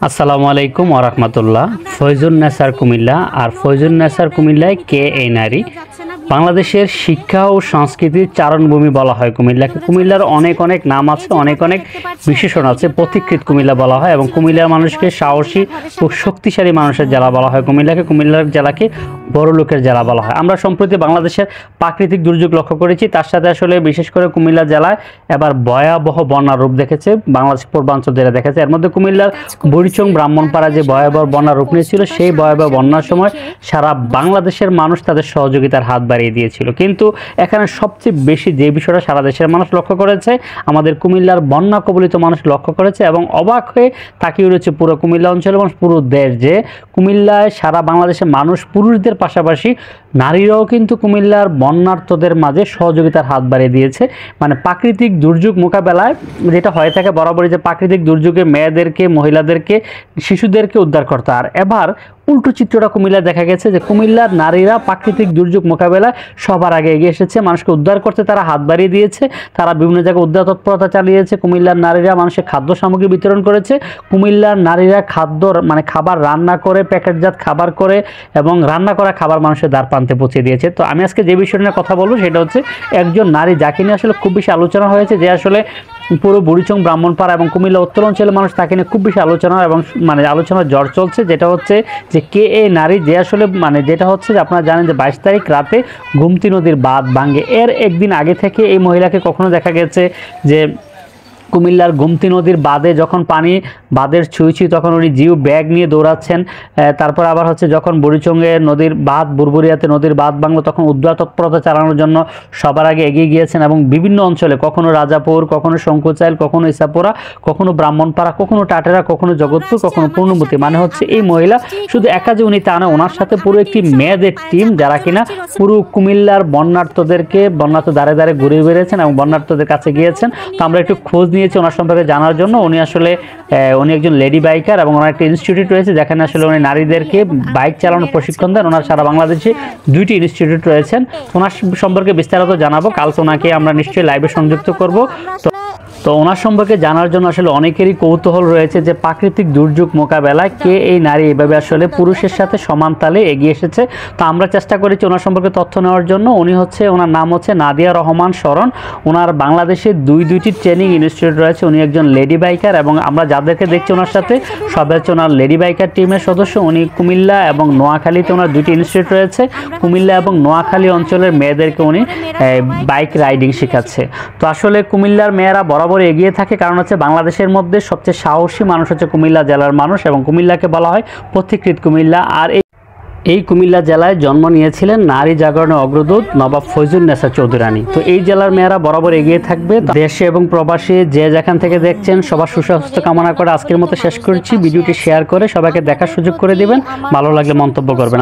আসসালামু আলাইকুম ওয়া রাহমাতুল্লাহ। ফয়জুন নেসার কুমিল্লা আর ফয়জুন নেসার কুমিল্লায় কে এই নারী? বাংলাদেশের শিক্ষা ও সংস্কৃতির চারণভূমি বলা হয় কুমিল্লাকে। কুমিল্লার অনেক অনেক নাম আছে, অনেক অনেক বিশেষণ আছে। পথিকৃৎ কুমিল্লা বলা হয় এবং কুমিল্লার মানুষকে সাহসী ও শক্তিশালী মানুষের জেলা বলা হয় কুমিল্লাকে। কুমিল্লার জেলাকে বড় লোকের জেলা বলা হয়। আমরা সম্প্রতি বাংলাদেশের প্রাকৃতিক দুর্যোগ লক্ষ্য করেছি, তার সাথে আসলে বিশেষ করে কুমিল্লা জেলায় এবার ভয়াবহ বন্যার রূপ দেখেছে, বাংলাদেশ পূর্বাঞ্চল জেলা দেখেছে। এর মধ্যে কুমিল্লার বুড়িচং ব্রাহ্মণপাড়া যে ভয়াবহ বন্যার রূপ নিয়েছিল, সেই ভয়াবহ বন্যার সময় সারা বাংলাদেশের মানুষ তাদের সহযোগিতার হাত বাড়িয়ে দিয়েছিল। কিন্তু এখানে সবচেয়ে বেশি যে বিষয়টা সারা দেশের মানুষ লক্ষ্য করেছে, আমাদের কুমিল্লার বন্যা কবলিত মানুষ লক্ষ্য করেছে এবং অবাক হয়ে তাকিয়ে রয়েছে পুরো কুমিল্লা অঞ্চল এবং পুরো দেশ, যে কুমিল্লায় সারা বাংলাদেশের মানুষ পুরুষদের পাশাপাশি নারীরাও কিন্তু কুমিল্লার বন্যার্তদের মাঝে সহযোগিতার হাত বাড়িয়ে দিয়েছে। মানে প্রাকৃতিক দুর্যোগ মোকাবেলায় যেটা হয়ে থাকে বরাবরই, যে প্রাকৃতিক দুর্যোগে মেয়েদেরকে, মহিলাদেরকে, শিশুদেরকে উদ্ধার করতে। আর এবার উল্টো চিত্রটা কুমিল্লা দেখা গেছে, যে কুমিল্লার নারীরা প্রাকৃতিক দুর্যোগ মোকাবেলায় সবার আগে এগিয়ে এসেছে, মানুষকে উদ্ধার করতে তারা হাত বাড়িয়ে দিয়েছে, তারা বিভিন্ন জায়গায় উদ্ধার তৎপরতা চালিয়েছে। কুমিল্লার নারীরা মানুষের খাদ্য সামগ্রী বিতরণ করেছে। কুমিল্লার নারীরা খাবার রান্না করে, প্যাকেটজাত খাবার করে এবং রান্না করা খাবার মানুষের দ্বার প্রান্তে পৌঁছে দিয়েছে। তো আমি আজকে যে বিষয় নিয়ে কথা বলবো সেটা হচ্ছে একজন নারী, যাকে নিয়ে আসলে খুব বেশি আলোচনা হয়েছে, যে আসলে পুরো বুড়িচং ব্রাহ্মণপাড়া এবং কুমিল্লা উত্তর অঞ্চলের মানুষ তাকে নিয়ে খুব বেশি আলোচনা এবং আলোচনার জ্বর চলছে, যেটা হচ্ছে যে কে এই নারী, যে আসলে যেটা হচ্ছে যে আপনারা জানেন যে 22 তারিখ রাতে গোমতী নদীর বাঁধ ভাঙে। এর একদিন আগে থেকে এই মহিলাকে কখনো দেখা গেছে যে কুমিল্লার গোমতী নদীর বাঁধে যখন পানি বাঁধের ছুঁইছি, তখন উনি জিও ব্যাগ নিয়ে দৌড়াচ্ছেন। তারপর আবার হচ্ছে যখন বুড়িচঙ্গে নদীর বাঁধ, বুরবুরিয়াতে নদীর বাঁধ ভাঙলো, তখন উদ্ধার তৎপরতা চালানোর জন্য সবার আগে এগিয়ে গিয়েছেন এবং বিভিন্ন অঞ্চলে, কখনো রাজাপুর, কখনো শঙ্কুচাইল, কখনো ইসাপুরা, কখনো ব্রাহ্মণপাড়া, কখনো টাটেরা, কখনো জগৎপুর, কখনো পূর্ণমতি। মানে হচ্ছে এই মহিলা শুধু একা যে উনি তা না, ওনার সাথে পুরো একটি মেয়েদের টিম, যারা কিনা পুরো কুমিল্লার বন্যার্তদেরকে বন্যার্ত দ্বারে দ্বারে ঘুরে বেড়েছেন এবং বন্যার্তদের কাছে গিয়েছেন। তো আমরা একটু খোঁজ নিয়েছি ওনার সম্পর্কে জানার জন্য। উনি একজন লেডি বাইকার এবং ওনার একটা ইনস্টিটিউট রয়েছে, যেখানে আসলে উনি নারীদেরকে বাইক চালানোর প্রশিক্ষণ দেন। ওনার সারা বাংলাদেশে 2টি ইনস্টিটিউট রয়েছেন। ওনার সম্পর্কে বিস্তারিত জানাবো, কালকে ওনাকে আমরা নিশ্চয়ই লাইভে সংযুক্ত করব। তো ওনার সম্পর্কে জানার জন্য আসলে অনেকেরই কৌতূহল রয়েছে, যে প্রাকৃতিক দুর্যোগ মোকাবেলায় কে এই নারী এভাবে আসলে পুরুষের সাথে সমান তালে এগিয়ে এসেছে। তো আমরা চেষ্টা করেছি ওনার সম্পর্কে তথ্য নেওয়ার জন্য। ওনার নাম হচ্ছে নাদিয়া রহমান শরণ। ওনার বাংলাদেশে দুইটি ট্রেনিং ইনস্টিটিউট রয়েছে। উনি একজন লেডি বাইকার এবং আমরা যাদেরকে দেখছি ওনার সাথে সবাই হচ্ছে ওনার লেডি বাইকার টিমের সদস্য। উনি কুমিল্লা এবং নোয়াখালীতে ওনার 2টি ইনস্টিটিউট রয়েছে। কুমিল্লা এবং নোয়াখালী অঞ্চলের মেয়েদেরকে উনি বাইক রাইডিং শেখাচ্ছে। তো আসলে কুমিল্লার মেয়েরা বরাবর এগিয়ে থাকে, কারণ হচ্ছে বাংলাদেশের মধ্যে সবচেয়ে সাহসী মানুষ হচ্ছে কুমিল্লা জেলার মানুষ এবং কুমিল্লাকে বলা হয় পথিকৃৎ কুমিল্লা। আর এই কুমিল্লা জেলায় জন্ম নিয়েছিলেন নারী জাগরণের অগ্রদূত নবাব ফয়জুন নেসা চৌধুরানী। তো এই জেলার মেয়েরা বরাবর এগিয়ে থাকবে। দেশে এবং প্রবাসী যে যেখান থেকে দেখছেন সবার সুস্বাস্থ্য কামনা করে আজকের মতো শেষ করছি। ভিডিওটি শেয়ার করে সবাইকে দেখার সুযোগ করে দিবেন। ভালো লাগলে মন্তব্য করবেন।